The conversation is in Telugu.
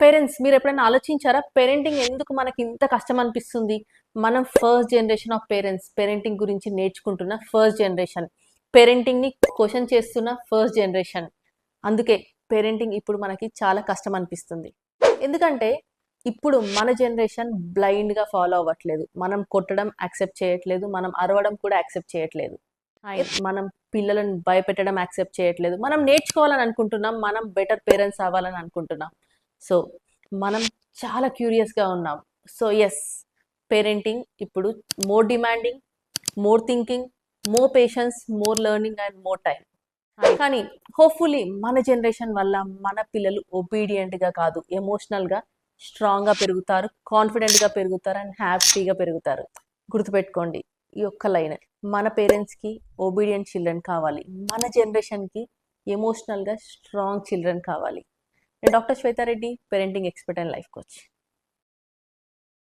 పేరెంట్స్ మీరు ఎప్పుడైనా ఆలోచించారా? పేరెంటింగ్ ఎందుకు మనకి ఇంత కష్టం అనిపిస్తుంది? మనం first generation of parents. Parenting గురించి నేర్చుకుంటున్న ఫస్ట్ జనరేషన్. పేరెంటింగ్‌ని క్వెషన్ చేస్తున్న ఫస్ట్ జనరేషన్. అందుకే పేరెంటింగ్ ఇప్పుడు మనకి చాలా కష్టం అనిపిస్తుంది. ఎందుకంటే ఇప్పుడు మన జనరేషన్ బ్లైండ్‌గా ఫాలో అవ్వట్లేదు. మనం కొట్టడం యాక్సెప్ట్ చేయట్లేదు. మనం అరవడం కూడా యాక్సెప్ట్ చేయట్లేదు. మనం పిల్లలను భయపెట్టడం యాక్సెప్ట్ చేయట్లేదు. మనం నేర్చుకోవాలని అనుకుంటున్నాం. మనం బెటర్ పేరెంట్స్ అవ్వాలని అనుకుంటున్నాం. సో, మనం చాలా క్యూరియస్‌గా ఉన్నాం. సో, యెస్, పేరెంటింగ్ ఇప్పుడు more demanding, more thinking, more patience, more learning and more time. కానీ హోప్‌ఫుల్లీ మన జనరేషన్ వల్ల మన పిల్లలు ఒబీడియంట్‌గా కాదు, ఎమోషనల్‌గా స్ట్రాంగ్‌గా పెరుగుతారు, కాన్ఫిడెంట్‌గా పెరుగుతారు అండ్ హ్యాపీగా పెరుగుతారు. గుర్తుపెట్టుకోండి ఈ ఒక్క లైన్. మన పేరెంట్స్‌కి ఒబీడియంట్ చిల్డ్రన్ కావాలి. మన జనరేషన్‌కి ఎమోషనల్‌గా స్ట్రాంగ్ చిల్డ్రన్ కావాలి. నేను doctor Swetha Reddy, parenting expert and life coach.